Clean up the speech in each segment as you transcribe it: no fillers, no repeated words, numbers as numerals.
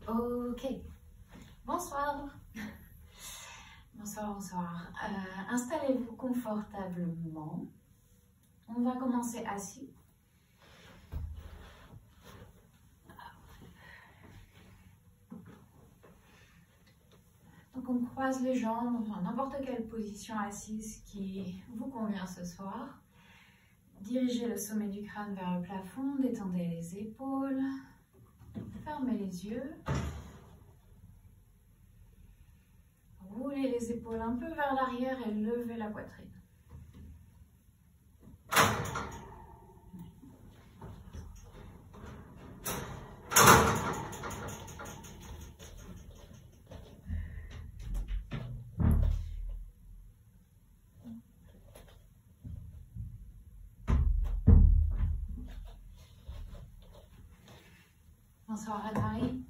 Ok, bonsoir. Bonsoir, bonsoir. Installez-vous confortablement. On va commencer assis. Donc on croise les jambes dans n'importe quelle position assise qui vous convient ce soir. Dirigez le sommet du crâne vers le plafond, détendez les épaules, fermez les yeux. Roulez les épaules un peu vers l'arrière et levez la poitrine. Bonsoir Anne-Marie.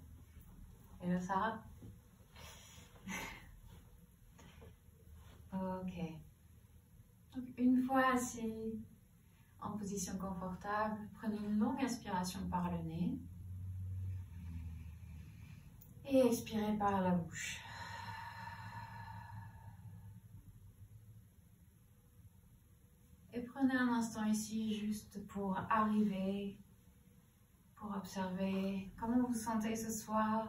Hello Sarah. Ok. Donc une fois assis en position confortable, prenez une longue inspiration par le nez et expirez par la bouche. Et prenez un instant ici juste pour arriver, pour observer comment vous vous sentez ce soir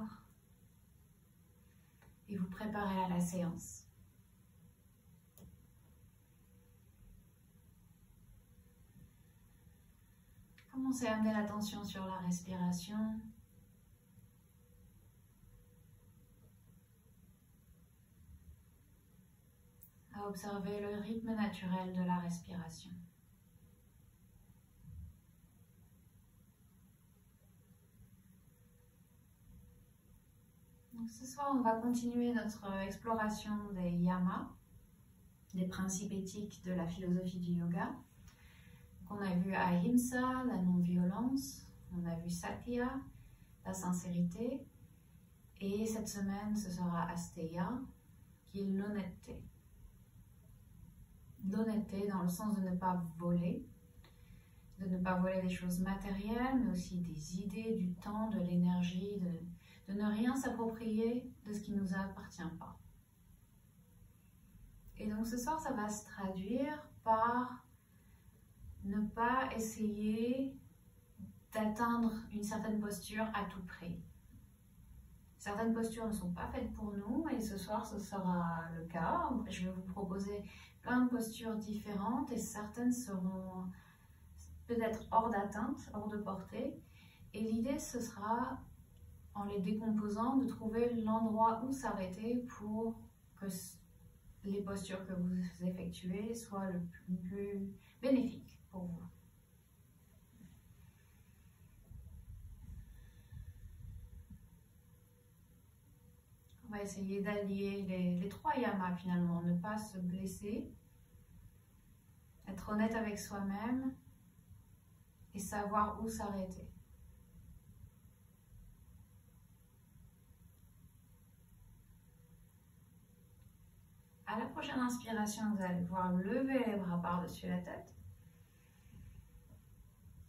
et vous préparer à la séance. Commencez à amener l'attention sur la respiration. À observer le rythme naturel de la respiration. Donc ce soir, on va continuer notre exploration des yamas, des principes éthiques de la philosophie du yoga. On a vu Ahimsa, la non-violence, on a vu Satya, la sincérité, et cette semaine ce sera Asteya, qui est l'honnêteté. L'honnêteté dans le sens de ne pas voler, de ne pas voler des choses matérielles, mais aussi des idées, du temps, de l'énergie, de ne rien s'approprier de ce qui ne nous appartient pas. Et donc ce soir, ça va se traduire par ne pas essayer d'atteindre une certaine posture à tout prix. Certaines postures ne sont pas faites pour nous et ce soir ce sera le cas. Je vais vous proposer plein de postures différentes et certaines seront peut-être hors d'atteinte, hors de portée. Et l'idée ce sera, en les décomposant, de trouver l'endroit où s'arrêter pour que les postures que vous effectuez soient le plus bénéfiques pour vous. On va essayer d'allier les trois yamas finalement, ne pas se blesser, être honnête avec soi-même et savoir où s'arrêter. À la prochaine inspiration, vous allez pouvoir lever les bras par-dessus la tête.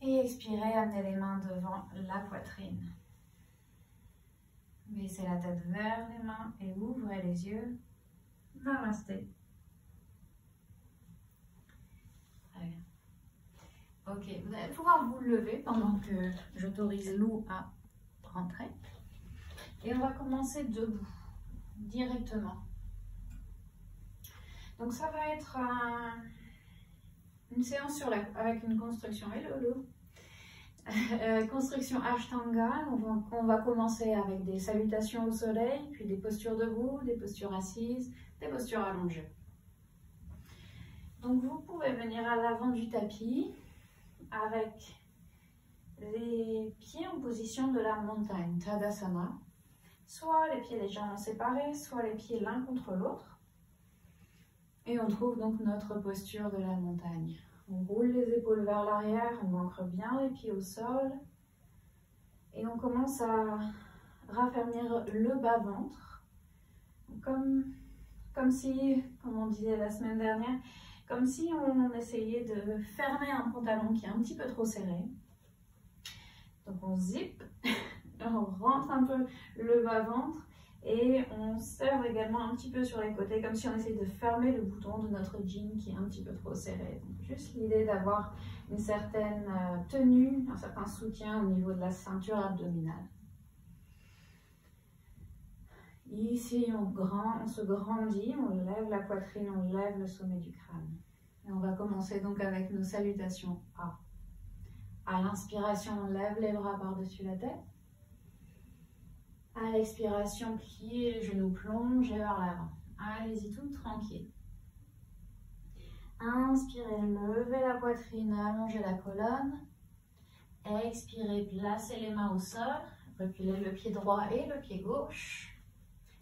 Et expirez, amenez les mains devant la poitrine. Baissez la tête vers les mains et ouvrez les yeux. Namasté. Très bien. Ok, vous allez pouvoir vous lever pendant que j'autorise Lou à rentrer. Et on va commencer debout, directement. Donc ça va être une séance avec une construction. Hello Lou. Construction Ashtanga. On va commencer avec des salutations au soleil, puis des postures debout, des postures assises, des postures allongées. Donc vous pouvez venir à l'avant du tapis avec les pieds en position de la montagne, Tadasana. Soit les pieds légèrement séparés, soit les pieds l'un contre l'autre. Et on trouve donc notre posture de la montagne. On roule les épaules vers l'arrière, on ancre bien les pieds au sol. Et on commence à raffermir le bas-ventre. Comme si, comme on disait la semaine dernière, comme si on essayait de fermer un pantalon qui est un petit peu trop serré. Donc on zip On rentre un peu le bas-ventre et on serre également un petit peu sur les côtés, comme si on essayait de fermer le bouton de notre jean qui est un petit peu trop serré. Donc, juste l'idée d'avoir une certaine tenue, un certain soutien au niveau de la ceinture abdominale. Ici, on se grandit, on lève la poitrine, on lève le sommet du crâne. Et on va commencer donc avec nos salutations A. À l'inspiration, on lève les bras par-dessus la tête. À l'expiration, pliez les genoux, plongez vers l'avant. Allez-y tout tranquille. Inspirez, levez la poitrine, allongez la colonne. Expirez, placez les mains au sol. Reculez le pied droit et le pied gauche.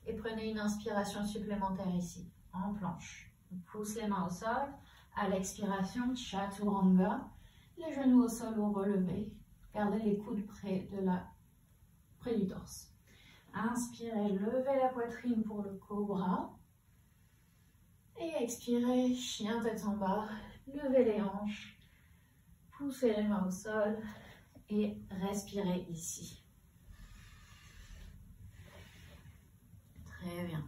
Et prenez une inspiration supplémentaire ici, en planche. On pousse les mains au sol. À l'expiration, Chaturanga. Les genoux au sol ou relevés. Gardez les coudes près du torse. Inspirez, levez la poitrine pour le cobra. Et expirez, chien tête en bas. Levez les hanches. Poussez les mains au sol. Et respirez ici. Très bien.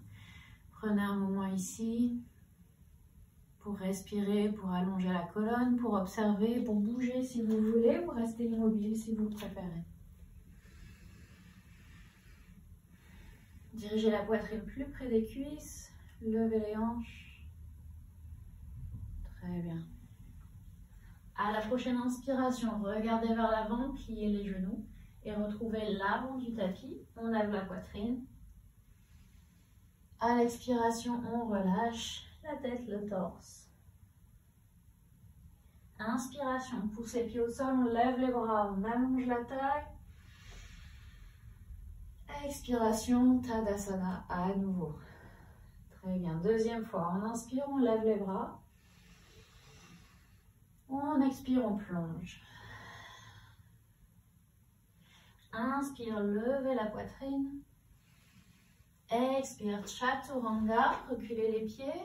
Prenez un moment ici pour respirer, pour allonger la colonne, pour observer, pour bouger si vous voulez, ou rester immobile si vous préférez. Dirigez la poitrine plus près des cuisses, levez les hanches. Très bien. À la prochaine inspiration, regardez vers l'avant, pliez les genoux et retrouvez l'avant du tapis. On lève la poitrine. À l'expiration, on relâche la tête, le torse. Inspiration, on pousse les pieds au sol, on lève les bras, on allonge la taille. Expiration, Tadasana à nouveau. Très bien, deuxième fois, on inspire, on lève les bras. On expire, on plonge. Inspire, levez la poitrine. Expire, Chaturanga, reculez les pieds.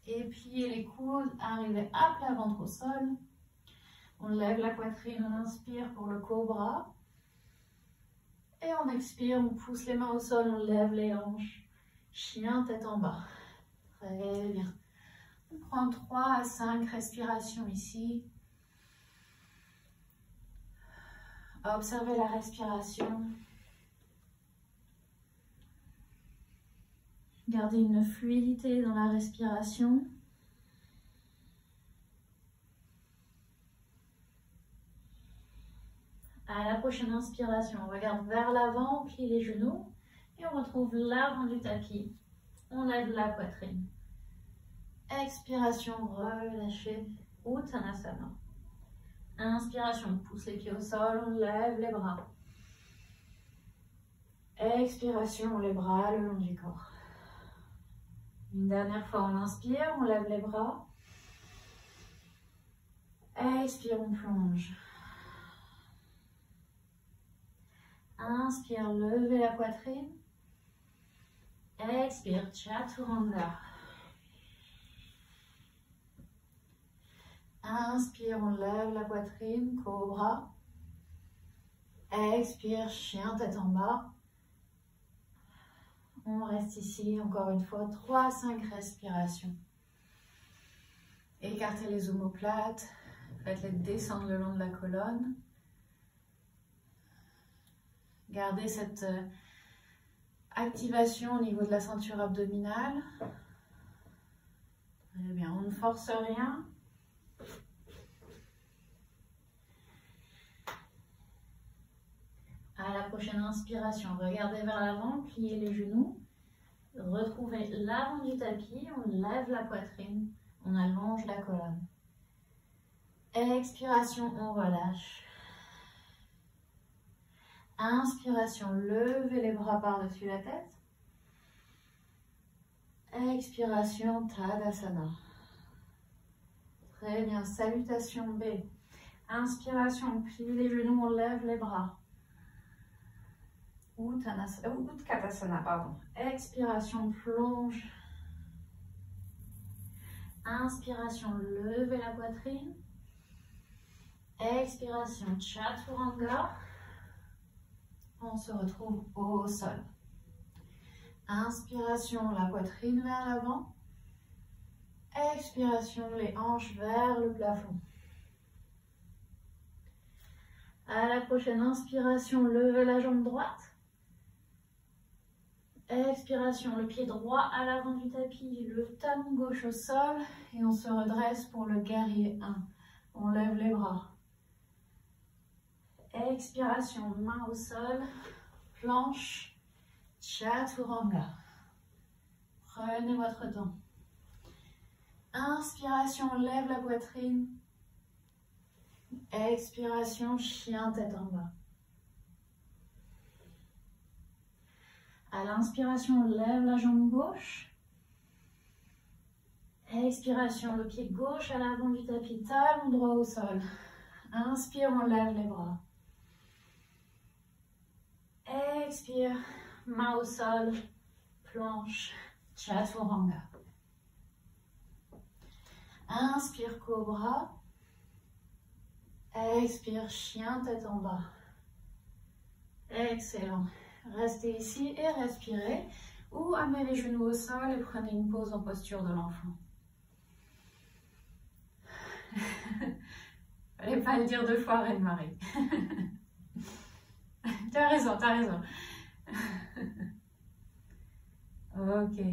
Et pliez les coudes, arrivez à plat ventre au sol. On lève la poitrine, on inspire pour le cobra. Et on expire, on pousse les mains au sol, on lève les hanches. Chien tête en bas. Très bien. On prend 3 à 5 respirations ici. Observez la respiration. Gardez une fluidité dans la respiration. À la prochaine inspiration, on regarde vers l'avant, on plie les genoux et on retrouve l'avant du tapis. On lève la poitrine. Expiration, relâchez, Uttanasana. Inspiration, on pousse les pieds au sol, on lève les bras. Expiration, les bras le long du corps. Une dernière fois, on inspire, on lève les bras. Expire, on plonge. Inspire, levez la poitrine. Expire, Chaturanga. Inspire, on lève la poitrine, cobra. Expire, chien tête en bas. On reste ici, encore une fois, 3 à 5 respirations. Écartez les omoplates, faites-les descendre le long de la colonne. Gardez cette activation au niveau de la ceinture abdominale. Très bien, on ne force rien. À la prochaine inspiration, regardez vers l'avant, pliez les genoux. Retrouvez l'avant du tapis, on lève la poitrine, on allonge la colonne. Expiration, on relâche. Inspiration, levez les bras par-dessus la tête. Expiration, Tadasana. Très bien, salutation B. Inspiration, on plie les genoux, on lève les bras. Utkatasana, pardon. Expiration, plonge. Inspiration, levez la poitrine. Expiration, Chaturanga. On se retrouve au sol. Inspiration, la poitrine vers l'avant. Expiration, les hanches vers le plafond. À la prochaine inspiration, levez la jambe droite. Expiration, le pied droit à l'avant du tapis, le talon gauche au sol et on se redresse pour le guerrier 1. On lève les bras. Expiration, main au sol, planche, chaturanga. Prenez votre temps. Inspiration, lève la poitrine. Expiration, chien tête en bas. À l'inspiration, lève la jambe gauche. Expiration, le pied gauche à l'avant du tapis, talon droit au sol. Inspire, on lève les bras. Expire, main au sol, planche, chaturanga. Inspire, cobra. Expire, chien tête en bas. Excellent. Restez ici et respirez. Ou amenez les genoux au sol et prenez une pause en posture de l'enfant. Fallait pas le dire 2 fois, Reine-Marie. T'as raison, t'as raison. Ok.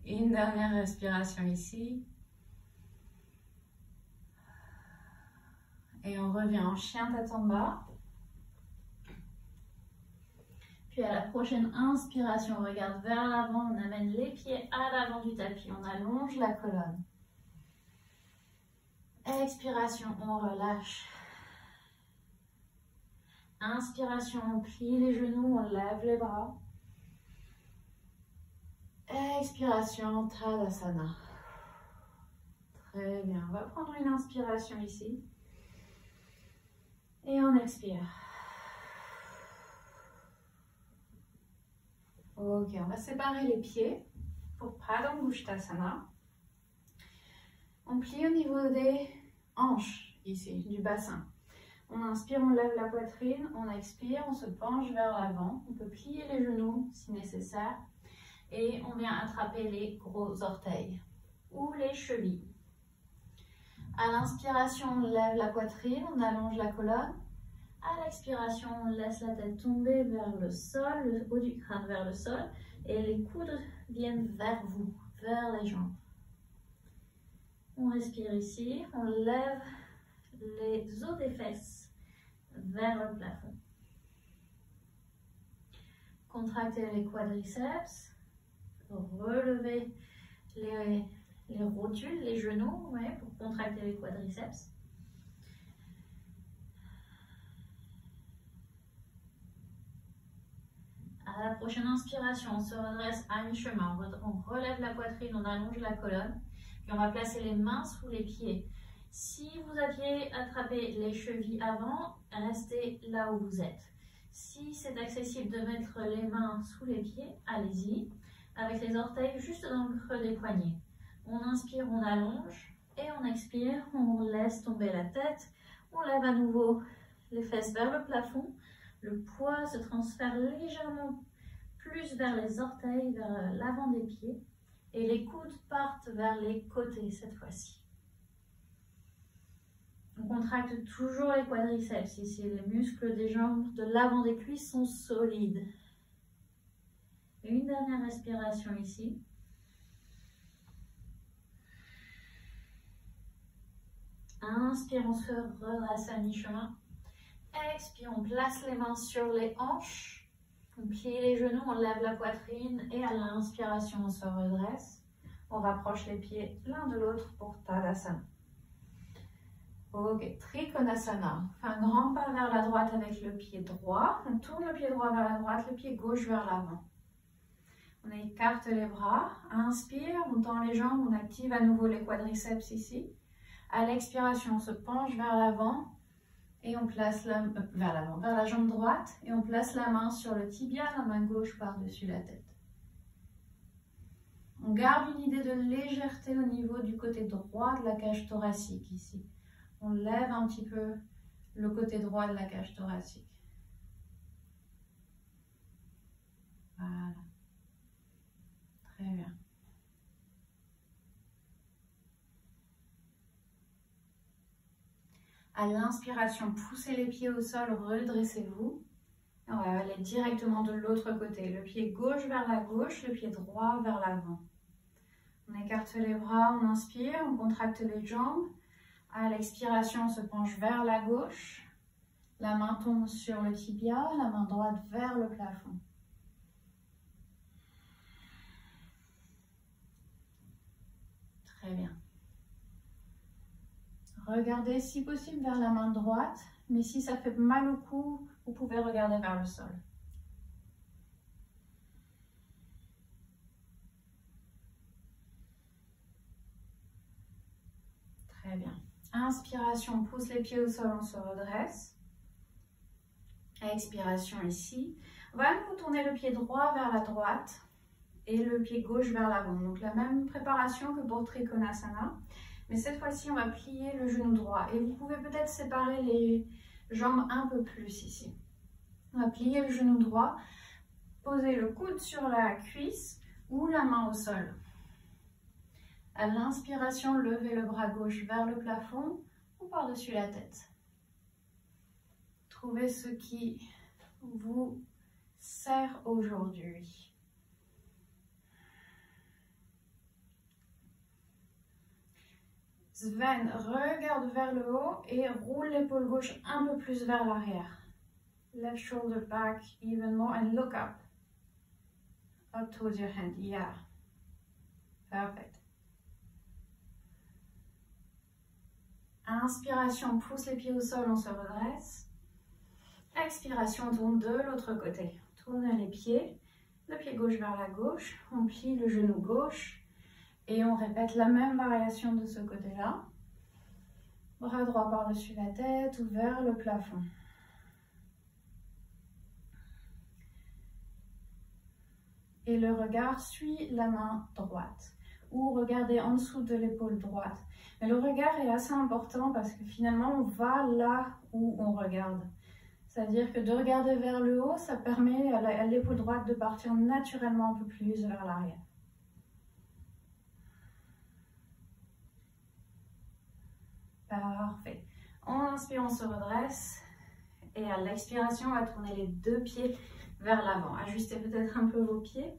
Une dernière respiration ici. Et on revient en chien tête en bas. Puis à la prochaine inspiration, on regarde vers l'avant, on amène les pieds à l'avant du tapis, on allonge la colonne. Expiration, on relâche. Inspiration, on plie les genoux, on lève les bras. Expiration, Tadasana. Très bien, on va prendre une inspiration ici. Et on expire. Ok, on va séparer les pieds pour Padangusthasana. On plie au niveau des hanches, ici, du bassin. On inspire, on lève la poitrine, on expire, on se penche vers l'avant. On peut plier les genoux si nécessaire. Et on vient attraper les gros orteils ou les chevilles. À l'inspiration, on lève la poitrine, on allonge la colonne. À l'expiration, on laisse la tête tomber vers le sol, le haut du crâne vers le sol. Et les coudes viennent vers vous, vers les jambes. On respire ici, on lève les os des fesses vers le plafond. Contractez les quadriceps, relevez les rotules, les genoux, ouais, pour contracter les quadriceps. À la prochaine inspiration, on se redresse à mi-chemin, on relève la poitrine, on allonge la colonne, puis on va placer les mains sous les pieds. Si vous aviez attrapé les chevilles avant, restez là où vous êtes. Si c'est accessible de mettre les mains sous les pieds, allez-y, avec les orteils juste dans le creux des poignets. On inspire, on allonge, et on expire, on laisse tomber la tête, on lève à nouveau les fesses vers le plafond, le poids se transfère légèrement plus vers les orteils, vers l'avant des pieds, et les coudes partent vers les côtés cette fois-ci. On contracte toujours les quadriceps ici, les muscles des jambes de l'avant des cuisses sont solides. Une dernière respiration ici. Inspire, on se redresse à mi-chemin. Expire, on place les mains sur les hanches. On plie les genoux, on lève la poitrine et à l'inspiration, on se redresse. On rapproche les pieds l'un de l'autre pour Tadasana. Ok, Trikonasana. On fait un grand pas vers la droite avec le pied droit. On tourne le pied droit vers la droite, le pied gauche vers l'avant. On écarte les bras. Inspire, on tend les jambes, on active à nouveau les quadriceps ici. À l'expiration, on se penche vers l'avant et on place vers la jambe droite et on place la main sur le tibia, la main gauche par-dessus la tête. On garde une idée de légèreté au niveau du côté droit de la cage thoracique ici. On lève un petit peu le côté droit de la cage thoracique. Voilà. Très bien. À l'inspiration, poussez les pieds au sol, redressez-vous. On va aller directement de l'autre côté. Le pied gauche vers la gauche, le pied droit vers l'avant. On écarte les bras, on inspire, on contracte les jambes. À l'expiration, on se penche vers la gauche. La main tombe sur le tibia, la main droite vers le plafond. Très bien. Regardez si possible vers la main droite, mais si ça fait mal au cou, vous pouvez regarder vers le sol. Très bien. Inspiration, pousse les pieds au sol, on se redresse. Expiration ici. On va nous tourner le pied droit vers la droite et le pied gauche vers l'avant. Donc la même préparation que pour Trikonasana. Mais cette fois-ci, on va plier le genou droit. Et vous pouvez peut-être séparer les jambes un peu plus ici. On va plier le genou droit, poser le coude sur la cuisse ou la main au sol. À l'inspiration, levez le bras gauche vers le plafond ou par-dessus la tête. Trouvez ce qui vous sert aujourd'hui. Sven, regarde vers le haut et roule l'épaule gauche un peu plus vers l'arrière. Left shoulder back even more and look up. Up towards your hand. Yeah. Perfect. Inspiration, pousse les pieds au sol, on se redresse. Expiration, on tourne de l'autre côté. Tournez les pieds, le pied gauche vers la gauche. On plie le genou gauche. Et on répète la même variation de ce côté-là. Bras droit par-dessus la tête ou vers le plafond. Et le regard suit la main droite. Ou regardez en dessous de l'épaule droite. Mais le regard est assez important parce que finalement on va là où on regarde. C'est-à-dire que de regarder vers le haut, ça permet à l'épaule droite de partir naturellement un peu plus vers l'arrière. Parfait. On inspire, on se redresse. Et à l'expiration, on va tourner les deux pieds vers l'avant. Ajustez peut-être un peu vos pieds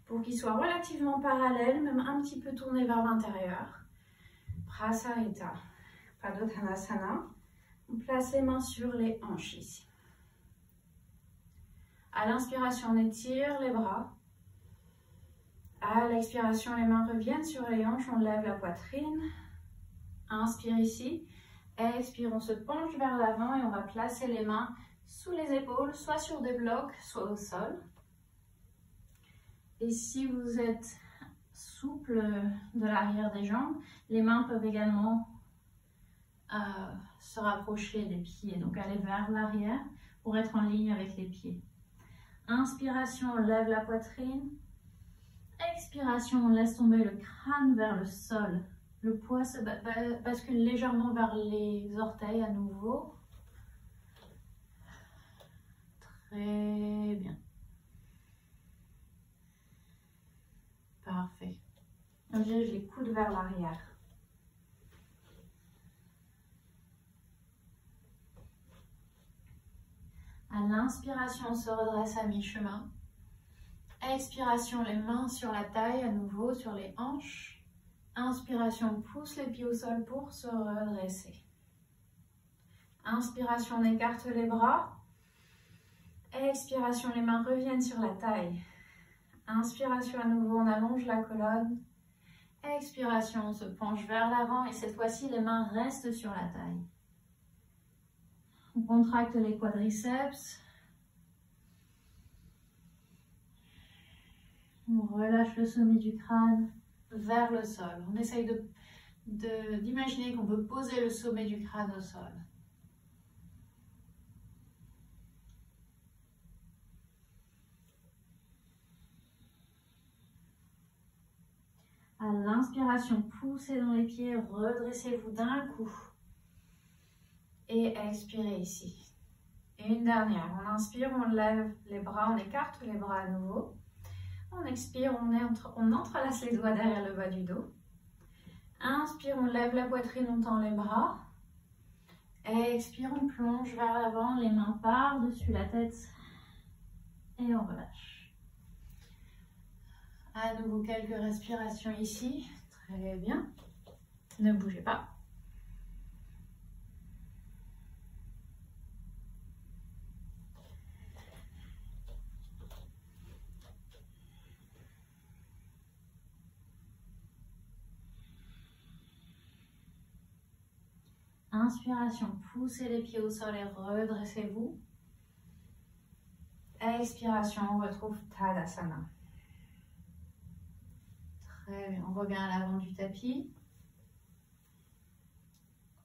pour qu'ils soient relativement parallèles, même un petit peu tournés vers l'intérieur. Prasarita, Padottanasana. On place les mains sur les hanches ici. À l'inspiration, on étire les bras. À l'expiration, les mains reviennent sur les hanches, on lève la poitrine. Inspire ici, expire, on se penche vers l'avant et on va placer les mains sous les épaules, soit sur des blocs, soit au sol. Et si vous êtes souple de l'arrière des jambes, les mains peuvent également se rapprocher des pieds, donc aller vers l'arrière pour être en ligne avec les pieds. Inspiration, on lève la poitrine. Expiration, on laisse tomber le crâne vers le sol. Le poids se bascule légèrement vers les orteils à nouveau. Très bien. Parfait. On dirige les coudes vers l'arrière. À l'inspiration, on se redresse à mi-chemin. Expiration, les mains sur la taille, à nouveau sur les hanches. Inspiration, pousse les pieds au sol pour se redresser. Inspiration, on écarte les bras. Expiration, les mains reviennent sur la taille. Inspiration, à nouveau, on allonge la colonne. Expiration, on se penche vers l'avant et cette fois-ci, les mains restent sur la taille. On contracte les quadriceps. On relâche le sommet du crâne vers le sol. On essaye d'imaginer qu'on veut poser le sommet du crâne au sol. À l'inspiration, poussez dans les pieds, redressez-vous d'un coup. Et expirez ici. Et une dernière. On inspire, on lève les bras, on écarte les bras à nouveau. On expire, on entrelace les doigts derrière le bas du dos. Inspire, on lève la poitrine, on tend les bras. Expire, on plonge vers l'avant, les mains par-dessus la tête. Et on relâche. À nouveau quelques respirations ici. Très bien. Ne bougez pas. Inspiration, poussez les pieds au sol et redressez-vous. Expiration, on retrouve Tadasana. Très bien, on revient à l'avant du tapis.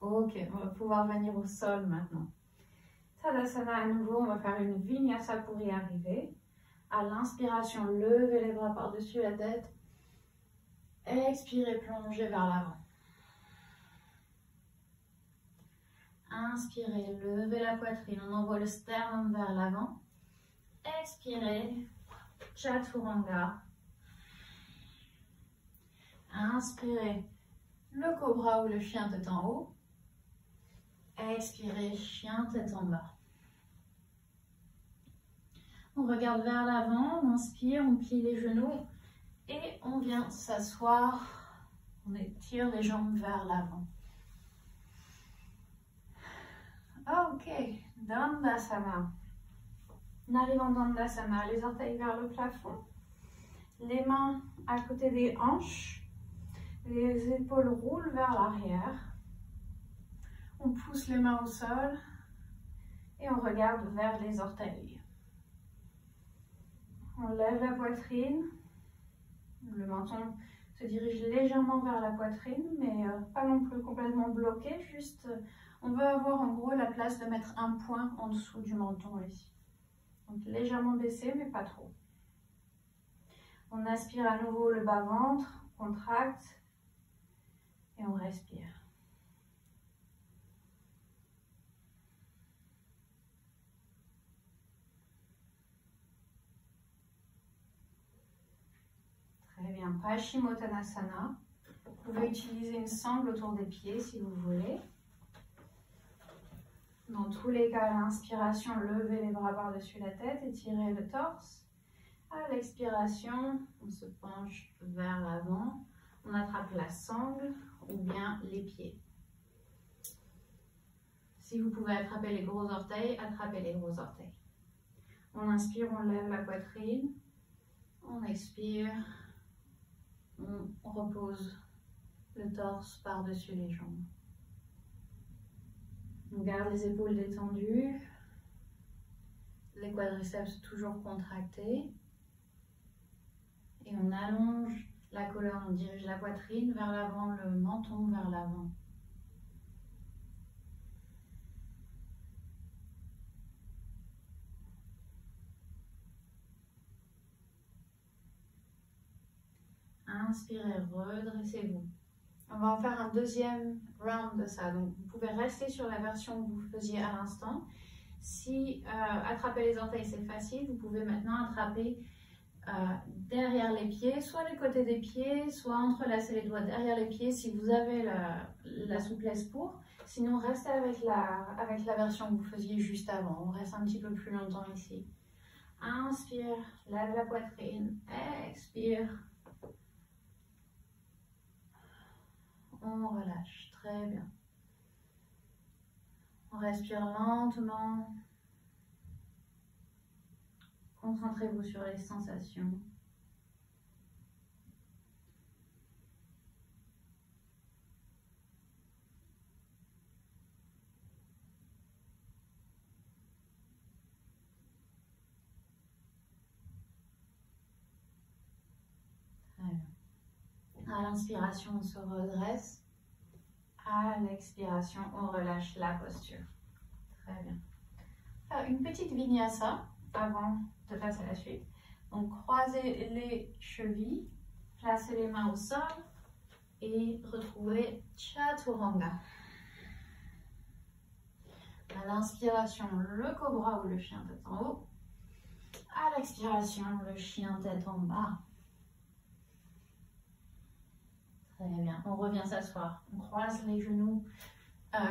Ok, on va pouvoir venir au sol maintenant. Tadasana à nouveau, on va faire une Vinyasa pour y arriver. À l'inspiration, levez les bras par-dessus la tête. Expirez, plongez vers l'avant. Inspirez, levez la poitrine, on envoie le sternum vers l'avant. Expirez, Chaturanga. Inspirez, le cobra ou le chien tête en haut. Expirez, chien tête en bas. On regarde vers l'avant, on inspire, on plie les genoux et on vient s'asseoir. On étire les jambes vers l'avant. Ok, Dandasana. On arrive en Dandasana, les orteils vers le plafond, les mains à côté des hanches, les épaules roulent vers l'arrière. On pousse les mains au sol et on regarde vers les orteils. On lève la poitrine, le menton se dirige légèrement vers la poitrine, mais pas non plus complètement bloqué, juste on veut avoir en gros la place de mettre un point en dessous du menton ici. Donc légèrement baissé, mais pas trop. On aspire à nouveau le bas-ventre, contracte et on respire. Très bien, Paschimottanasana. Vous pouvez utiliser une sangle autour des pieds si vous voulez. Dans tous les cas, à l'inspiration, levez les bras par-dessus la tête, étirez le torse. À l'expiration, on se penche vers l'avant, on attrape la sangle ou bien les pieds. Si vous pouvez attraper les gros orteils, attrapez les gros orteils. On inspire, on lève la poitrine, on expire, on repose le torse par-dessus les jambes. On garde les épaules détendues, les quadriceps toujours contractés. Et on allonge la colonne, on dirige la poitrine vers l'avant, le menton vers l'avant. Inspirez, redressez-vous. On va en faire un deuxième round de ça. Donc, vous pouvez rester sur la version que vous faisiez à l'instant. Si attraper les orteils, c'est facile, vous pouvez maintenant attraper derrière les pieds, soit les côtés des pieds, soit entrelacer les doigts derrière les pieds si vous avez la souplesse pour. Sinon, restez avec la version que vous faisiez juste avant. On reste un petit peu plus longtemps ici. Inspire, lève la poitrine, expire. On relâche, très bien. On respire lentement. Concentrez-vous sur les sensations. Très bien. À l'inspiration, on se redresse. À l'expiration, on relâche la posture. Très bien. Faire une petite vinyasa avant de passer à la suite. Donc, croisez les chevilles, placez les mains au sol et retrouvez Chaturanga. À l'inspiration, le cobra ou le chien tête en haut. À l'expiration, le chien tête en bas. Très bien. On revient s'asseoir. On croise les genoux,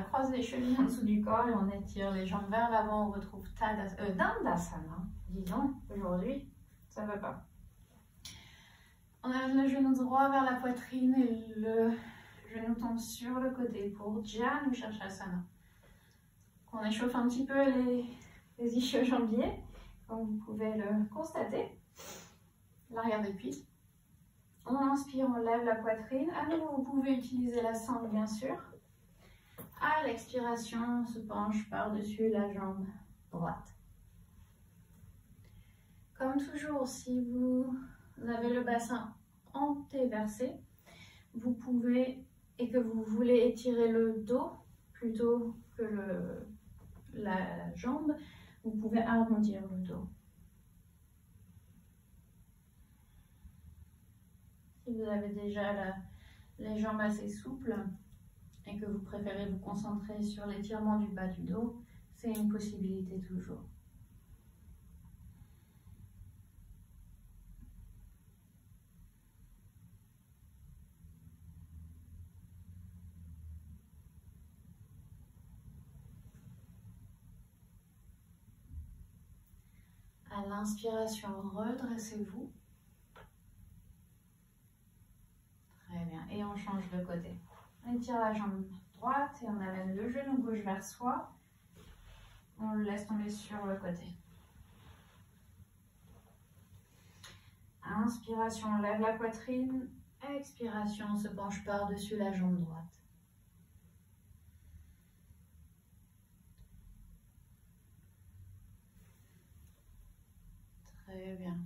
croise les chevilles en dessous du corps et on étire les jambes vers l'avant. On retrouve Dandasana. Disons, aujourd'hui, ça ne va pas. On amène le genou droit vers la poitrine et le genou tombe sur le côté pour Janu Shirshasana. On échauffe un petit peu les ischio-jambiers, comme vous pouvez le constater. L'arrière des cuisses. On inspire, on lève la poitrine. À nouveau, vous pouvez utiliser la sangle, bien sûr. À l'expiration, on se penche par-dessus la jambe droite. Comme toujours, si vous avez le bassin antéversé, vous pouvez, et que vous voulez étirer le dos plutôt que la jambe, vous pouvez arrondir le dos. Si vous avez déjà les jambes assez souples et que vous préférez vous concentrer sur l'étirement du bas du dos, c'est une possibilité toujours. À l'inspiration, redressez-vous. Très bien. Et on change de côté. On étire la jambe droite et on amène le genou gauche vers soi. On le laisse tomber sur le côté. Inspiration, on lève la poitrine. Expiration, on se penche par-dessus la jambe droite. Très bien.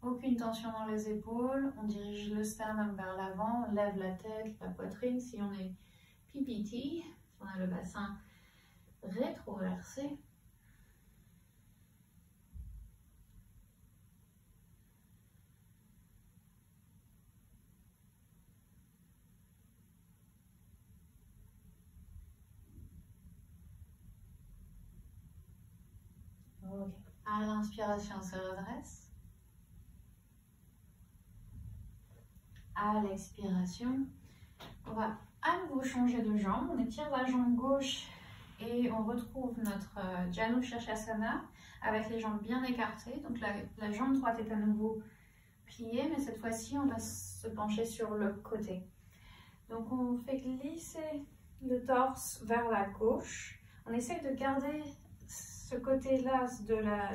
Aucune tension dans les épaules. On dirige le sternum vers l'avant. On lève la tête, la poitrine. Si on est PPT, si on a le bassin rétroversé. Ok. À l'inspiration, on se redresse. À l'expiration, on va à nouveau changer de jambe. On étire la jambe gauche et on retrouve notre Janu Shirshasana avec les jambes bien écartées. Donc la jambe droite est à nouveau pliée, mais cette fois-ci, on va se pencher sur le côté. Donc on fait glisser le torse vers la gauche. On essaie de garder ce côté-là,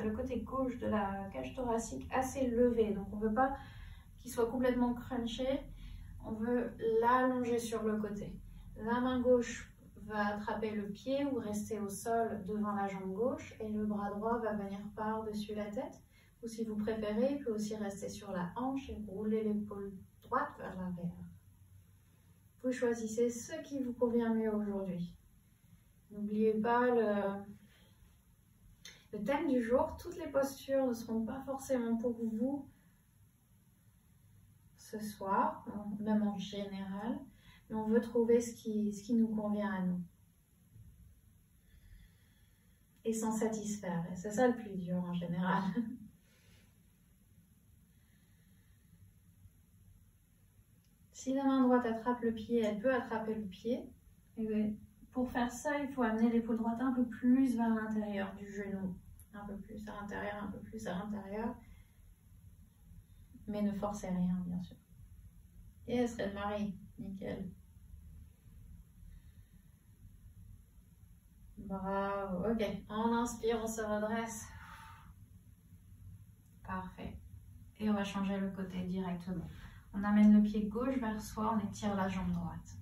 le côté gauche de la cage thoracique assez levé. Donc on ne veut pas qu'il soit complètement crunché. On veut l'allonger sur le côté. La main gauche va attraper le pied ou rester au sol devant la jambe gauche et le bras droit va venir par-dessus la tête. Ou si vous préférez, il peut aussi rester sur la hanche et rouler l'épaule droite vers l'arrière. Vous choisissez ce qui vous convient mieux aujourd'hui. N'oubliez pas le thème du jour. Toutes les postures ne seront pas forcément pour vous ce soir, même en général, mais on veut trouver ce qui nous convient à nous. Et s'en satisfaire. Et c'est ça le plus dur en général. Si la main droite attrape le pied, elle peut attraper le pied. Et pour faire ça, il faut amener l'épaule droite un peu plus vers l'intérieur du genou. Un peu plus à l'intérieur, un peu plus à l'intérieur. Mais ne forcez rien, bien sûr. Yes, Reine-Marie, nickel. Bravo, ok. On inspire, on se redresse. Parfait. Et on va changer le côté directement. On amène le pied gauche vers soi, on étire la jambe droite.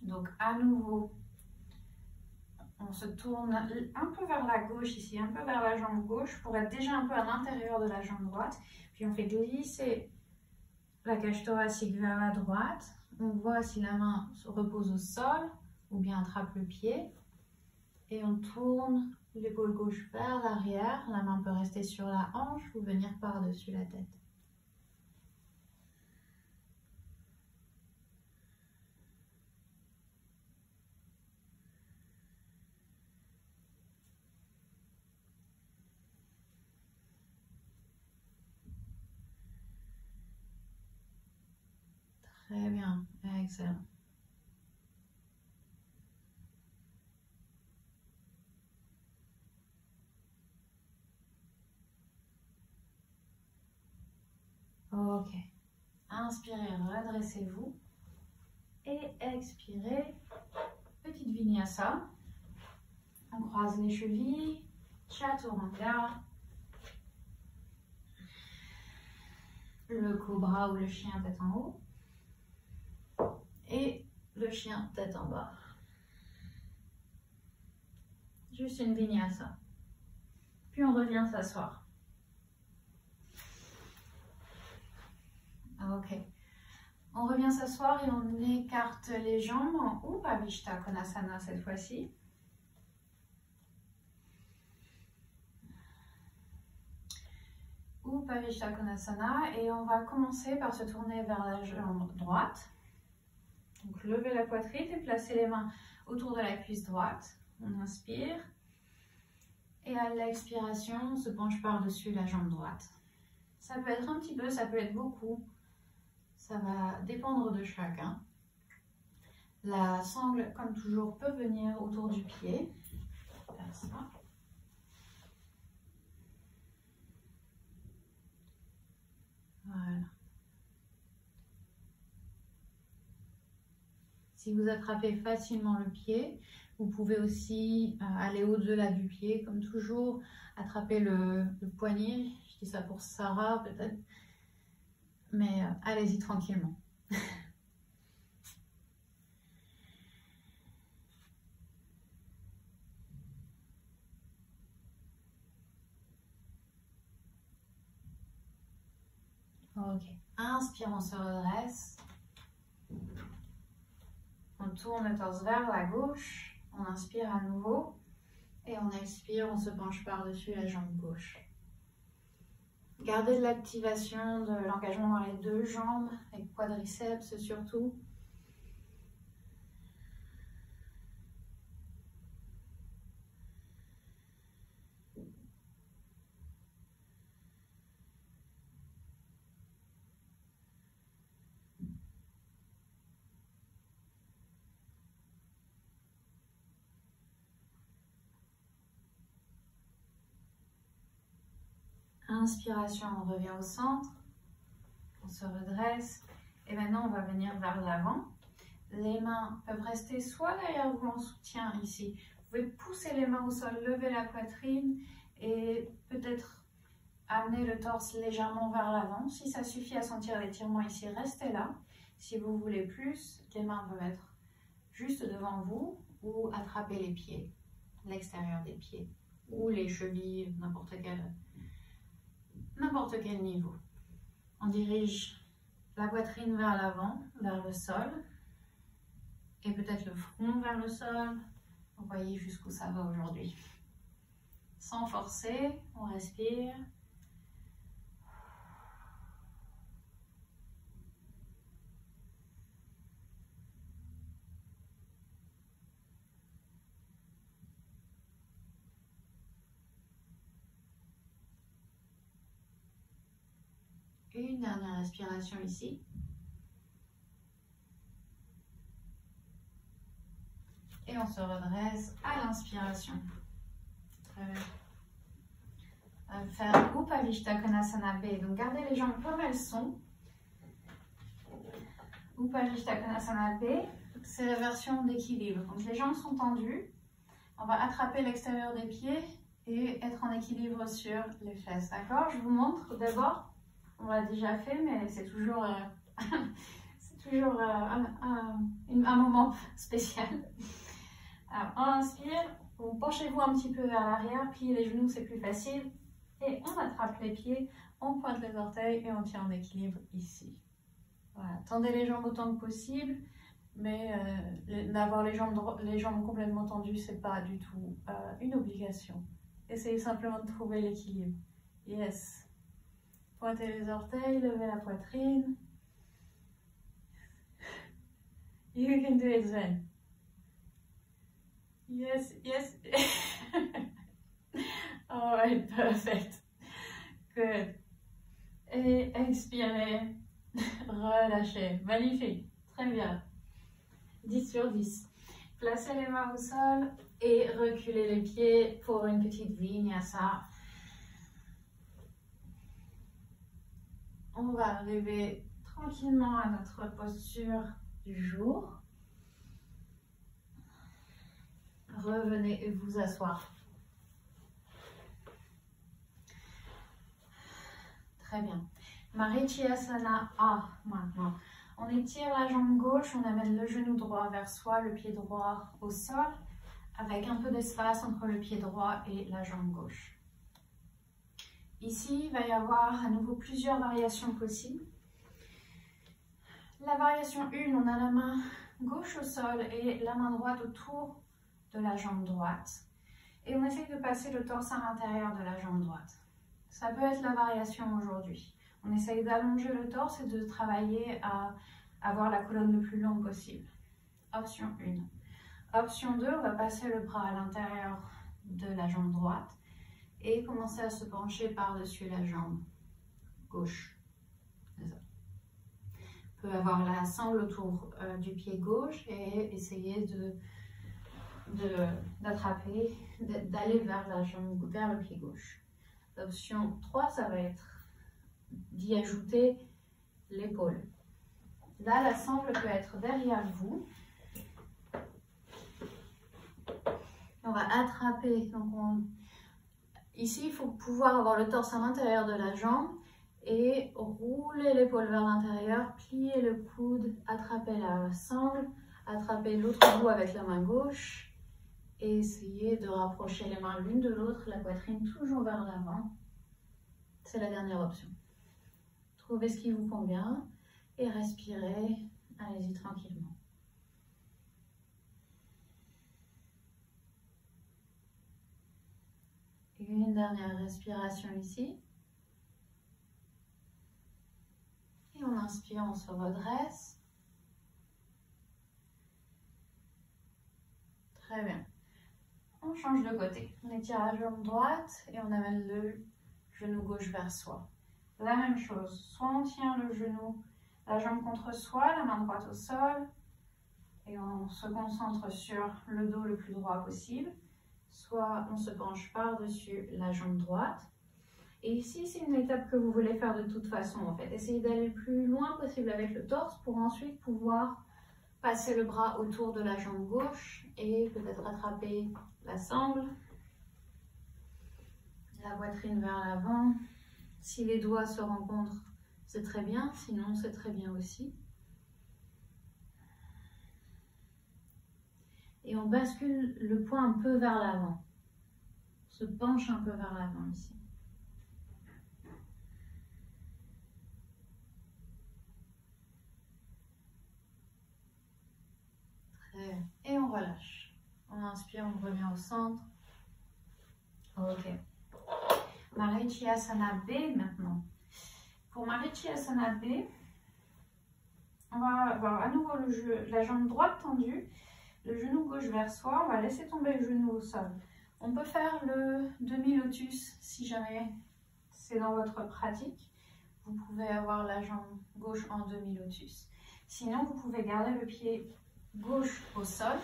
Donc à nouveau, on se tourne un peu vers la gauche ici, un peu vers la jambe gauche pour être déjà un peu à l'intérieur de la jambe droite. Puis on fait glisser la cage thoracique vers la droite. On voit si la main se repose au sol ou bien attrape le pied. Et on tourne l'épaule gauche vers l'arrière. La main peut rester sur la hanche ou venir par-dessus la tête. Très bien, excellent. Ok. Inspirez, redressez-vous. Et expirez, petite vinyasa. On croise les chevilles, chaturanga. Le cobra ou le chien tête en haut. Et le chien tête en bas. Juste une vinyasa. Puis on revient s'asseoir. Ok. On revient s'asseoir et on écarte les jambes en Upavishta Konasana cette fois-ci. Upavishta Konasana et on va commencer par se tourner vers la jambe droite. Donc levez la poitrine et placez les mains autour de la cuisse droite. On inspire et à l'expiration, on se penche par-dessus la jambe droite. Ça peut être un petit peu, ça peut être beaucoup. Ça va dépendre de chacun. La sangle, comme toujours, peut venir autour du pied. Faire ça. Voilà. Si vous attrapez facilement le pied, vous pouvez aussi aller au-delà du pied, comme toujours, attraper le poignet. Je dis ça pour Sarah peut-être. Mais allez-y tranquillement. Ok. Inspire, on se redresse. On tourne le torse vers la gauche. On inspire à nouveau. Et on expire, on se penche par-dessus la jambe gauche. Gardez de l'activation, de l'engagement dans les deux jambes, avec quadriceps surtout. Inspiration, on revient au centre, on se redresse et maintenant on va venir vers l'avant. Les mains peuvent rester soit derrière vous en soutien ici, vous pouvez pousser les mains au sol, lever la poitrine et peut-être amener le torse légèrement vers l'avant. Si ça suffit à sentir l'étirement ici, restez là. Si vous voulez plus, les mains peuvent être juste devant vous ou attraper les pieds, l'extérieur des pieds ou les chevilles, n'importe quel niveau. On dirige la poitrine vers l'avant, vers le sol, et peut-être le front vers le sol. Vous voyez jusqu'où ça va aujourd'hui. Sans forcer, on respire. Une dernière respiration ici. Et on se redresse à l'inspiration. Très bien. On va faire Upavishta Konasana B. Donc gardez les jambes comme elles sont. Upavishta Konasana B, c'est la version d'équilibre. Donc les jambes sont tendues. On va attraper l'extérieur des pieds et être en équilibre sur les fesses. D'accord? Je vous montre d'abord. On l'a déjà fait, mais c'est toujours, un moment spécial. Alors, on inspire, vous penchez-vous un petit peu vers l'arrière, pliez les genoux, c'est plus facile. Et on attrape les pieds, on pointe les orteils et on tient en équilibre ici. Voilà, tendez les jambes autant que possible, mais d'avoir les jambes complètement tendues, c'est pas du tout une obligation. Essayez simplement de trouver l'équilibre. Yes. Pointez les orteils, levez la poitrine. You can do it, Sven. Yes, yes. Alright, perfect. Good. Et expirez. Relâchez. Magnifique. Très bien. 10 sur 10. Placez les mains au sol et reculez les pieds pour une petite vinyasa. On va arriver tranquillement à notre posture du jour. Revenez vous asseoir. Très bien. Marichiyasana A maintenant. On étire la jambe gauche, on amène le genou droit vers soi, le pied droit au sol, avec un peu d'espace entre le pied droit et la jambe gauche. Ici, il va y avoir à nouveau plusieurs variations possibles. La variation 1, on a la main gauche au sol et la main droite autour de la jambe droite. Et on essaye de passer le torse à l'intérieur de la jambe droite. Ça peut être la variation aujourd'hui. On essaye d'allonger le torse et de travailler à avoir la colonne le plus longue possible. Option 1. Option 2, on va passer le bras à l'intérieur de la jambe droite et commencer à se pencher par-dessus la jambe gauche. C'est ça. On peut avoir la sangle autour du pied gauche et essayer d'attraper, d'aller vers la jambe, vers le pied gauche. L'option 3, ça va être d'y ajouter l'épaule. Là, la sangle peut être derrière vous. On va attraper. Donc ici, il faut pouvoir avoir le torse à l'intérieur de la jambe et rouler l'épaule vers l'intérieur, plier le coude, attraper la sangle, attraper l'autre bout avec la main gauche et essayer de rapprocher les mains l'une de l'autre, la poitrine toujours vers l'avant. C'est la dernière option. Trouvez ce qui vous convient et respirez. Allez-y tranquillement. Une dernière respiration ici. Et on inspire, on se redresse. Très bien. On change de côté. On étire la jambe droite et on amène le genou gauche vers soi. La même chose, soit on tient le genou, la jambe contre soi, la main droite au sol, et on se concentre sur le dos le plus droit possible, soit on se penche par-dessus la jambe droite. Et ici, c'est une étape que vous voulez faire de toute façon, en fait. Essayez d'aller le plus loin possible avec le torse pour ensuite pouvoir passer le bras autour de la jambe gauche et peut-être attraper la sangle, la poitrine vers l'avant. Si les doigts se rencontrent, c'est très bien, sinon c'est très bien aussi. Et on bascule le poing un peu vers l'avant. On se penche un peu vers l'avant ici. Très bien. Et on relâche. On inspire, on revient au centre. Ok. Marichiyasana B maintenant. Pour Marichiyasana B, on va avoir à nouveau la jambe droite tendue, le genou gauche vers soi, on va laisser tomber le genou au sol. On peut faire le demi-lotus si jamais c'est dans votre pratique. Vous pouvez avoir la jambe gauche en demi-lotus. Sinon, vous pouvez garder le pied gauche au sol,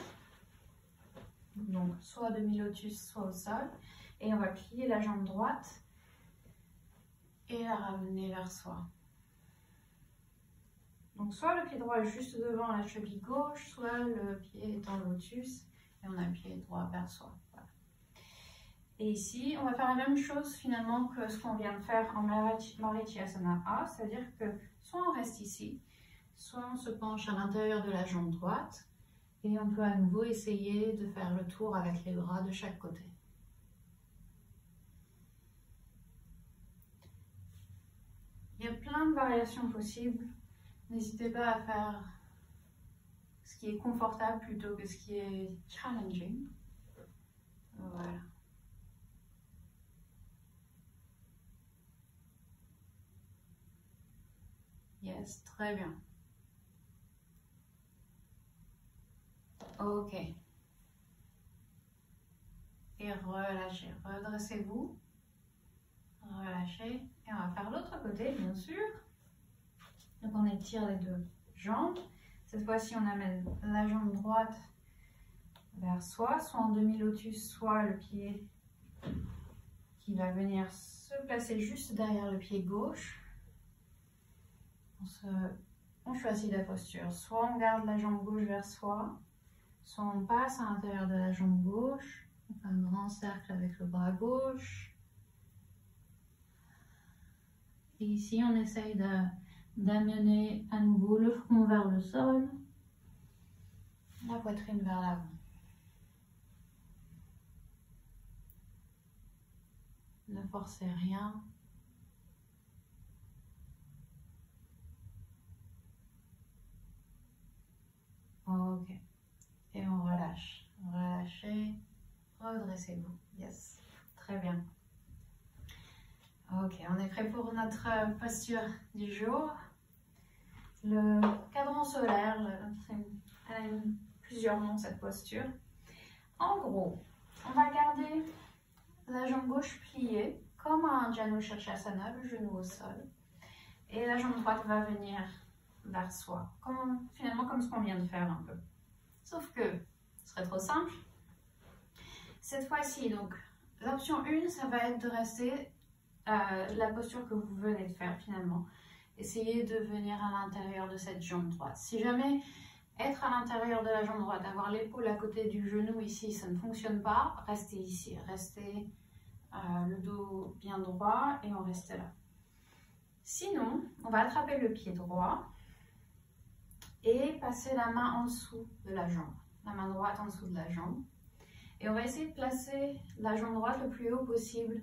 donc soit demi-lotus, soit au sol. Et on va plier la jambe droite et la ramener vers soi. Donc soit le pied droit est juste devant la cheville gauche, soit le pied est en lotus et on a le pied droit vers soi. Voilà. Et ici, on va faire la même chose finalement que ce qu'on vient de faire en Marichiyasana A, c'est-à-dire que soit on reste ici, soit on se penche à l'intérieur de la jambe droite et on peut à nouveau essayer de faire le tour avec les bras de chaque côté. Il y a plein de variations possibles. N'hésitez pas à faire ce qui est confortable plutôt que ce qui est challenging. Voilà. Yes, très bien. Ok. Et relâchez. Redressez-vous. Relâchez. Et on va faire l'autre côté, bien sûr. Donc on étire les deux jambes. Cette fois-ci, on amène la jambe droite vers soi, soit en demi-lotus, soit le pied qui va venir se placer juste derrière le pied gauche. On choisit la posture. Soit on garde la jambe gauche vers soi, soit on passe à l'intérieur de la jambe gauche. On fait un grand cercle avec le bras gauche. Et ici, on essaye d'amener à nouveau le front vers le sol, la poitrine vers l'avant. Ne forcez rien. Ok. Et on relâche. Relâchez. Redressez-vous. Yes. Très bien. Ok, on est prêt pour notre posture du jour. Le cadran solaire, elle a plusieurs noms cette posture. En gros, on va garder la jambe gauche pliée comme un Janu Shirshasana, le genou au sol. Et la jambe droite va venir vers soi, finalement comme ce qu'on vient de faire un peu. Sauf que ce serait trop simple. Cette fois-ci, donc, l'option 1, ça va être de rester la posture que vous venez de faire finalement. Essayez de venir à l'intérieur de cette jambe droite. Si jamais être à l'intérieur de la jambe droite, avoir l'épaule à côté du genou ici, ça ne fonctionne pas, restez ici. Restez le dos bien droit et on reste là. Sinon, on va attraper le pied droit et passer la main en dessous de la jambe. La main droite en dessous de la jambe. Et on va essayer de placer la jambe droite le plus haut possible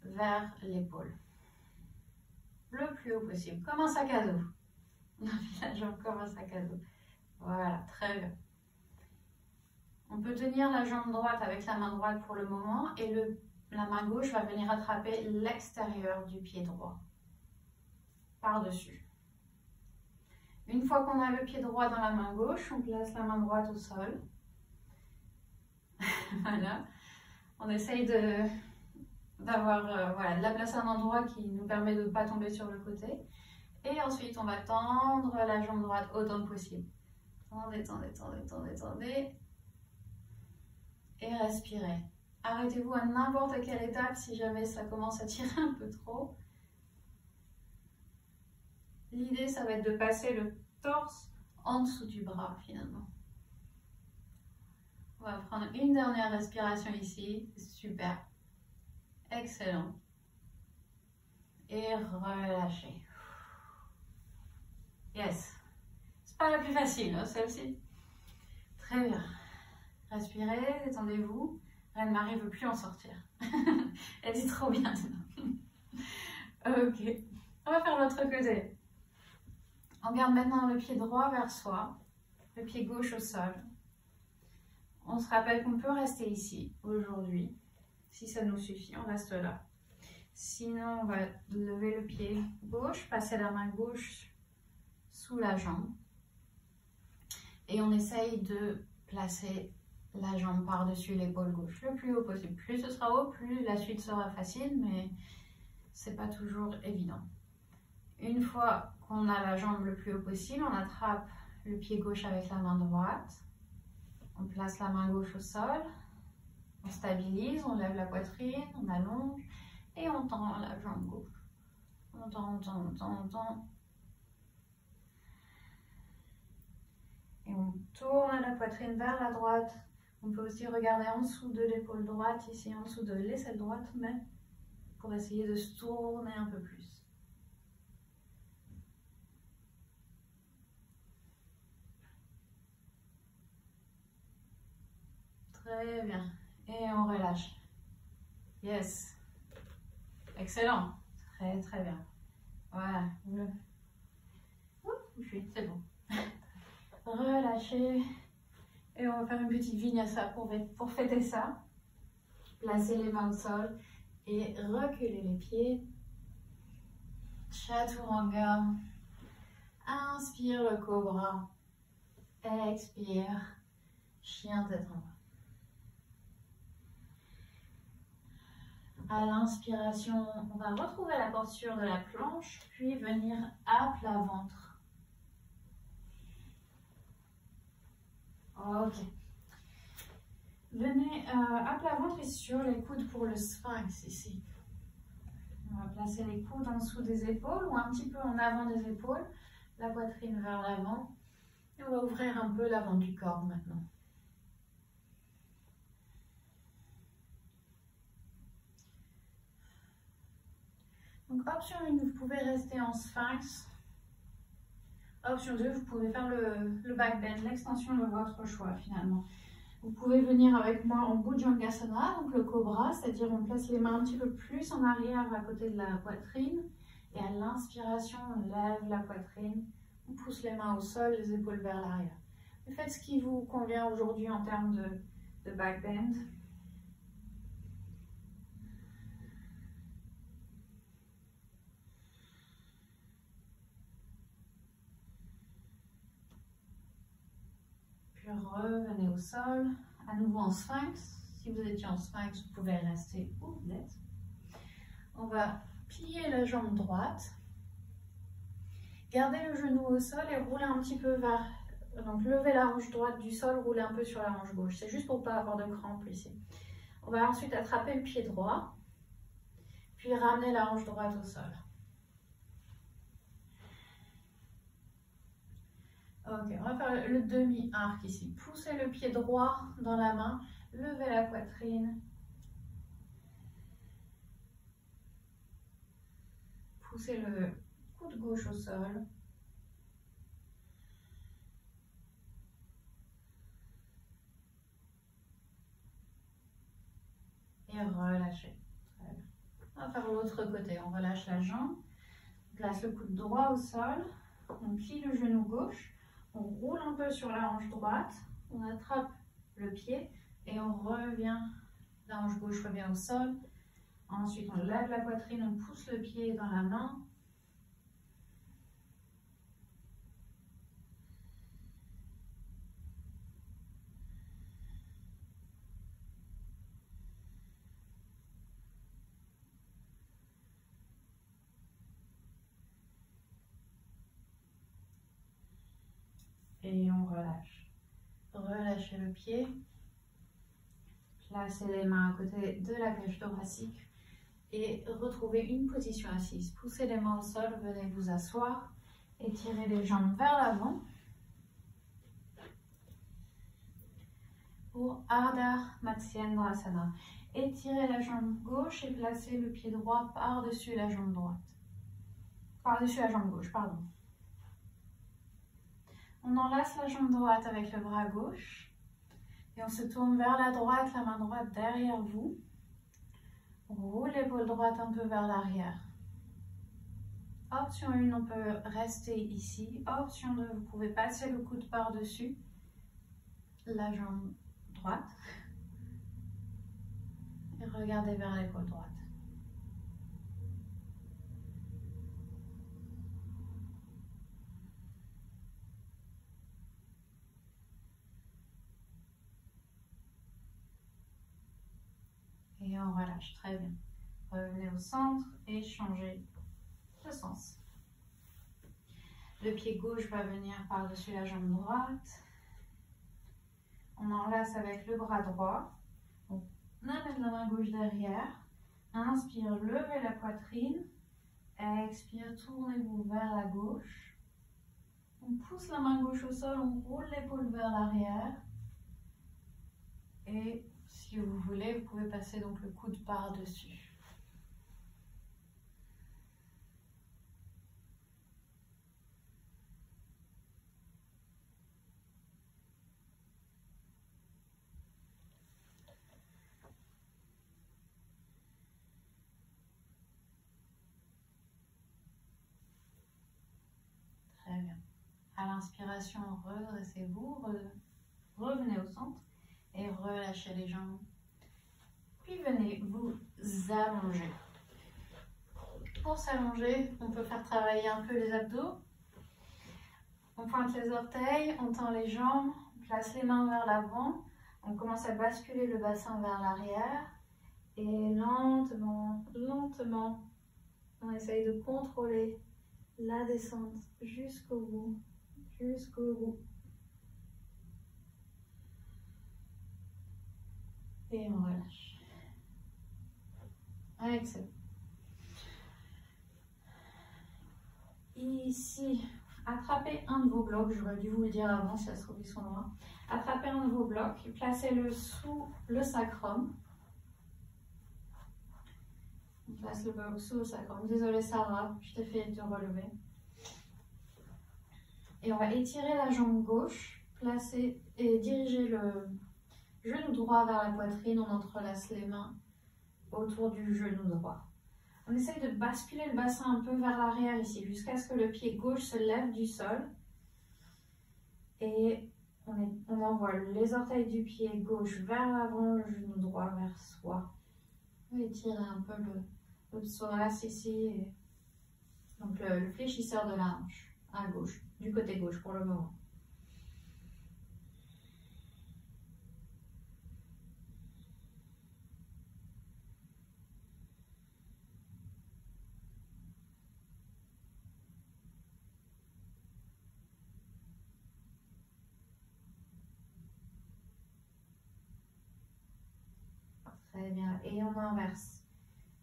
vers l'épaule. Le plus haut possible, comme un sac à dos. On a mis la jambe comme un sac à dos. Voilà, très bien. On peut tenir la jambe droite avec la main droite pour le moment et la main gauche va venir attraper l'extérieur du pied droit. Par-dessus. Une fois qu'on a le pied droit dans la main gauche, on place la main droite au sol. Voilà. On essaye d'avoir de la place à un endroit qui nous permet de ne pas tomber sur le côté. Et ensuite, on va tendre la jambe droite autant que possible. Tendez, tendez, tendez, tendez, tendez. Et respirez. Arrêtez-vous à n'importe quelle étape si jamais ça commence à tirer un peu trop. L'idée, ça va être de passer le torse en dessous du bras finalement. On va prendre une dernière respiration ici. Super. Excellent. Et relâchez. Yes. C'est pas la plus facile, hein, celle-ci. Très bien. Respirez, détendez-vous. Reine-Marie ne veut plus en sortir. Elle dit trop bien. Ok. On va faire l'autre côté. On garde maintenant le pied droit vers soi, le pied gauche au sol. On se rappelle qu'on peut rester ici aujourd'hui. Si ça nous suffit, on reste là. Sinon, on va lever le pied gauche, passer la main gauche sous la jambe. Et on essaye de placer la jambe par-dessus l'épaule gauche le plus haut possible. Plus ce sera haut, plus la suite sera facile, mais c'est pas toujours évident. Une fois qu'on a la jambe le plus haut possible, on attrape le pied gauche avec la main droite. On place la main gauche au sol. On stabilise, on lève la poitrine, on allonge et on tend la jambe gauche. On tend, on tend, on tend, on tend. Et on tourne la poitrine vers la droite. On peut aussi regarder en dessous de l'épaule droite, ici en dessous de l'aisselle droite même, pour essayer de se tourner un peu plus. Très bien. Et on relâche. Yes. Excellent. Très très bien. Voilà. C'est bon. Relâchez. Et on va faire une petite vinyasa pour fêter ça. Placez les mains au sol et reculez les pieds. Chaturanga. Inspire le cobra. Expire. Chien tête en bas. À l'inspiration, on va retrouver la posture de la planche, puis venir à plat ventre. Ok. Venez à plat ventre et sur les coudes pour le sphinx ici. On va placer les coudes en dessous des épaules ou un petit peu en avant des épaules, la poitrine vers l'avant. Et on va ouvrir un peu l'avant du corps maintenant. Donc option 1, vous pouvez rester en sphinx. Option 2, vous pouvez faire le back bend, l'extension de votre choix finalement. Vous pouvez venir avec moi en Bhujangasana, donc le cobra, c'est-à-dire on place les mains un petit peu plus en arrière à côté de la poitrine. Et à l'inspiration, on lève la poitrine, on pousse les mains au sol, les épaules vers l'arrière. Faites ce qui vous convient aujourd'hui en termes de back bend. Puis revenez au sol, à nouveau en sphinx. Si vous étiez en sphinx, vous pouvez rester où vous êtes. On va plier la jambe droite. Gardez le genou au sol et roulez un petit peu vers... Donc levez la hanche droite du sol, roulez un peu sur la hanche gauche. C'est juste pour ne pas avoir de crampes ici. On va ensuite attraper le pied droit, puis ramener la hanche droite au sol. Ok, on va faire le demi-arc ici. Poussez le pied droit dans la main, levez la poitrine. Poussez le coude gauche au sol. Et relâchez. On va faire l'autre côté. On relâche la jambe. On place le coude droit au sol. On plie le genou gauche. On roule un peu sur la hanche droite. On attrape le pied et on revient. La hanche gauche revient au sol. Ensuite, on lève la poitrine. On pousse le pied dans la main. Et on relâche. Relâchez le pied. Placez les mains à côté de la cage thoracique et retrouvez une position assise. Poussez les mains au sol, venez vous asseoir. Étirez les jambes vers l'avant. Pour Ardha Matsyendrasana. Étirez la jambe gauche et placez le pied droit par-dessus la jambe droite. Par-dessus la jambe gauche, pardon. On enlace la jambe droite avec le bras gauche et on se tourne vers la droite, la main droite derrière vous. On roule l'épaule droite un peu vers l'arrière. Option 1, on peut rester ici. Option 2, vous pouvez passer le coude par-dessus la jambe droite et regardez vers l'épaule droite. Et on relâche, très bien. Revenez au centre et changez de sens. Le pied gauche va venir par-dessus la jambe droite. On enlace avec le bras droit. On amène la main gauche derrière. Inspire, levez la poitrine. Expire, tournez-vous vers la gauche. On pousse la main gauche au sol, on roule l'épaule vers l'arrière. Et si vous voulez, vous pouvez passer donc le coude par-dessus. Très bien. À l'inspiration, redressez-vous, revenez au centre. Et relâchez les jambes. Puis venez vous allonger. Pour s'allonger, on peut faire travailler un peu les abdos. On pointe les orteils, on tend les jambes, on place les mains vers l'avant. On commence à basculer le bassin vers l'arrière. Et lentement, lentement, on essaye de contrôler la descente jusqu'au bout, jusqu'au bout. Et on relâche. Excellent. Ici, attrapez un de vos blocs, j'aurais dû vous le dire avant si ça se trouve ils sont loin. Attrapez un de vos blocs, placez-le sous le sacrum. On place le bloc sous le sacrum. Désolée Sarah, je t'ai fait te relever. Et on va étirer la jambe gauche, placer et diriger le genou droit vers la poitrine. On entrelace les mains autour du genou droit. On essaye de basculer le bassin un peu vers l'arrière ici, jusqu'à ce que le pied gauche se lève du sol. Et on envoie les orteils du pied gauche vers l'avant, le genou droit vers soi. On va étirer un peu le psoas ici. Donc le fléchisseur de la hanche à gauche, du côté gauche pour le moment. Très bien. Et on inverse.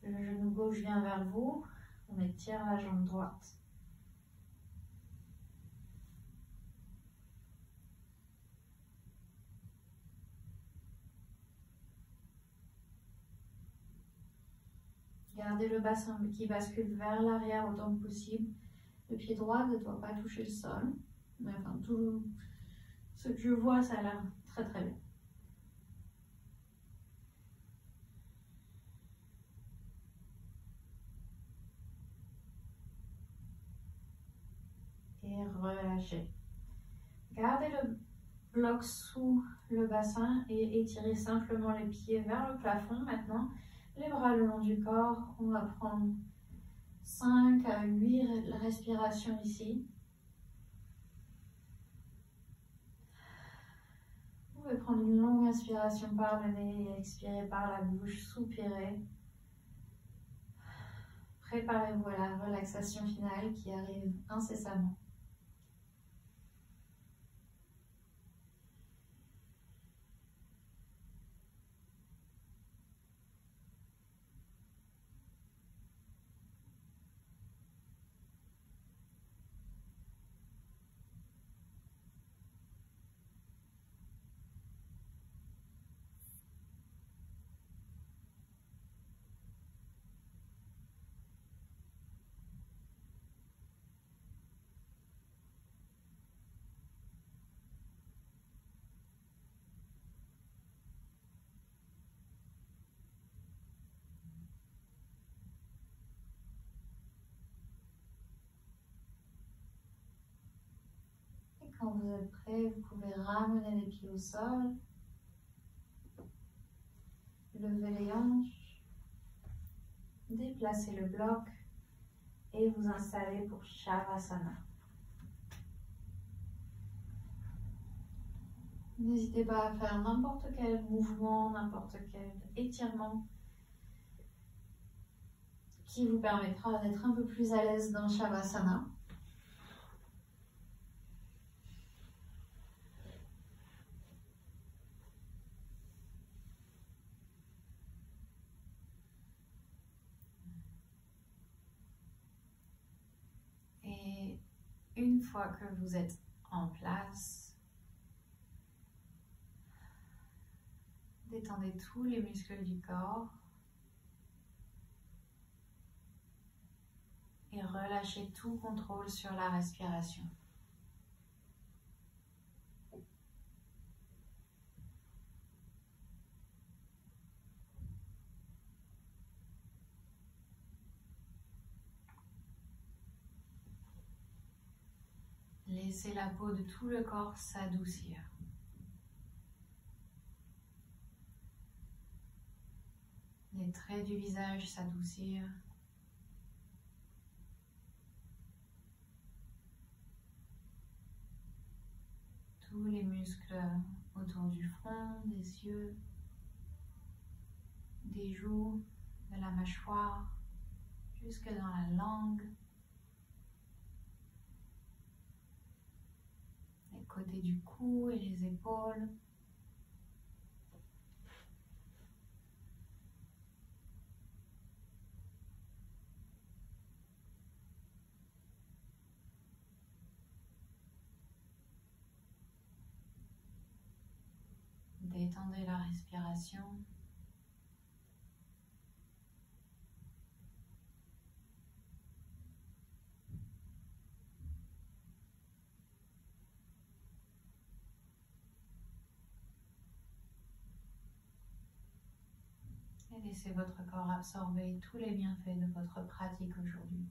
Le genou gauche vient vers vous. On étire la jambe droite. Gardez le bassin qui bascule vers l'arrière autant que possible. Le pied droit ne doit pas toucher le sol. Mais enfin, tout ce que je vois, ça a l'air très très bien. Et relâchez. Gardez le bloc sous le bassin et étirez simplement les pieds vers le plafond. Maintenant, les bras le long du corps. On va prendre 5 à 8 respirations ici. Vous pouvez prendre une longue inspiration par le nez et expirer par la bouche, soupirer. Préparez-vous à la relaxation finale qui arrive incessamment. Quand vous êtes prêt, vous pouvez ramener les pieds au sol, lever les hanches, déplacer le bloc et vous installer pour Shavasana. N'hésitez pas à faire n'importe quel mouvement, n'importe quel étirement qui vous permettra d'être un peu plus à l'aise dans Shavasana. Et une fois que vous êtes en place, détendez tous les muscles du corps et relâchez tout contrôle sur la respiration. Laissez la peau de tout le corps s'adoucir. Les traits du visage s'adoucir. Tous les muscles autour du front, des yeux, des joues, de la mâchoire, jusque dans la langue, les côtés du cou et les épaules. Détendez la respiration. Et laissez votre corps absorber tous les bienfaits de votre pratique aujourd'hui.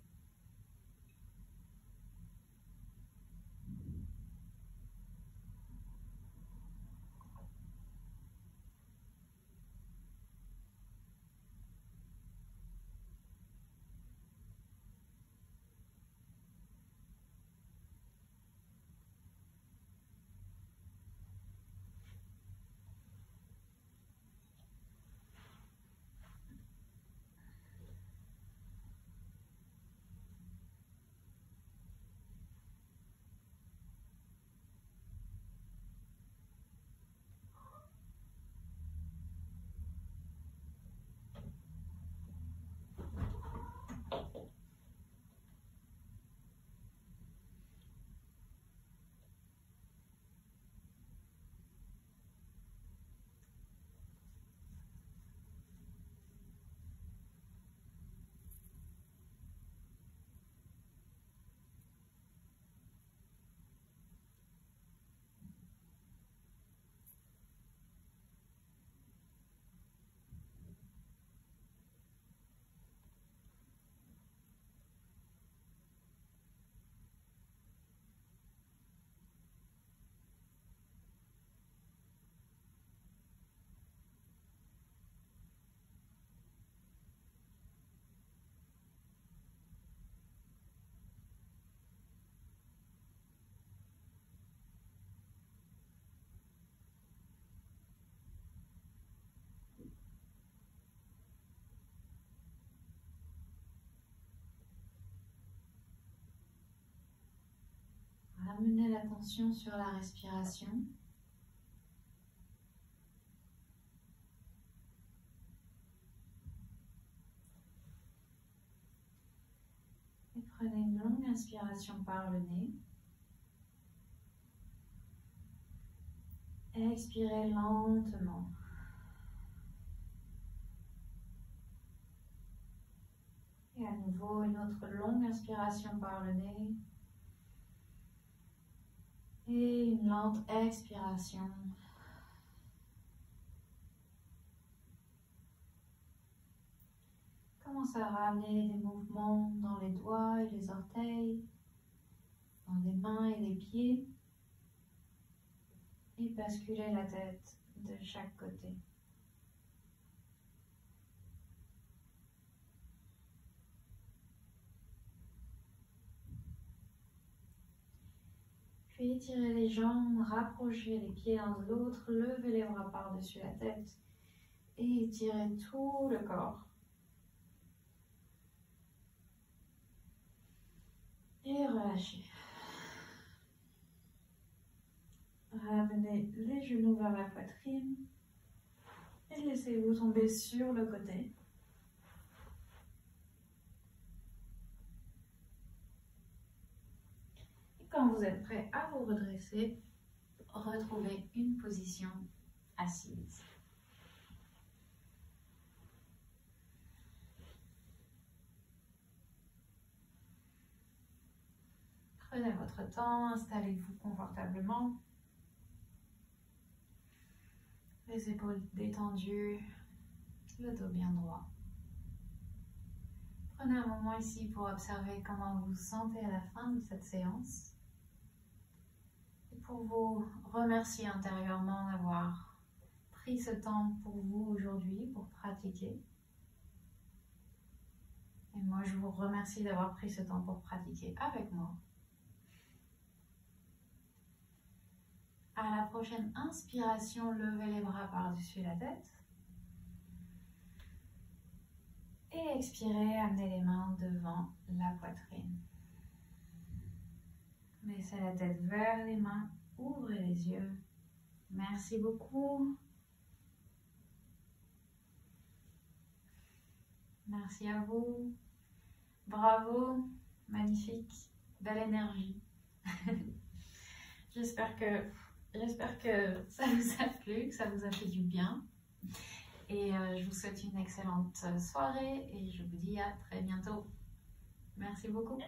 Ramenez l'attention sur la respiration. Et prenez une longue inspiration par le nez. Expirez lentement. Et à nouveau, une autre longue inspiration par le nez. Et une lente expiration. Commencez à ramener des mouvements dans les doigts et les orteils, dans les mains et les pieds. Et basculez la tête de chaque côté. Puis étirez les jambes, rapprochez les pieds l'un de l'autre, levez les bras par-dessus la tête et étirez tout le corps. Et relâchez. Ramenez les genoux vers la poitrine et laissez-vous tomber sur le côté. Et quand vous êtes prêt à vous redresser, retrouvez une position assise. Prenez votre temps, installez-vous confortablement. Les épaules détendues, le dos bien droit. Prenez un moment ici pour observer comment vous vous sentez à la fin de cette séance. Et pour vous remercier intérieurement d'avoir pris ce temps pour vous aujourd'hui, pour pratiquer. Et moi, je vous remercie d'avoir pris ce temps pour pratiquer avec moi. À la prochaine inspiration, levez les bras par-dessus la tête. Et expirez, amenez les mains devant la poitrine. Laissez la tête vers les mains, ouvrez les yeux. Merci beaucoup. Merci à vous. Bravo, magnifique, belle énergie. J'espère que ça vous a plu, que ça vous a fait du bien. Et je vous souhaite une excellente soirée et je vous dis à très bientôt. Merci beaucoup.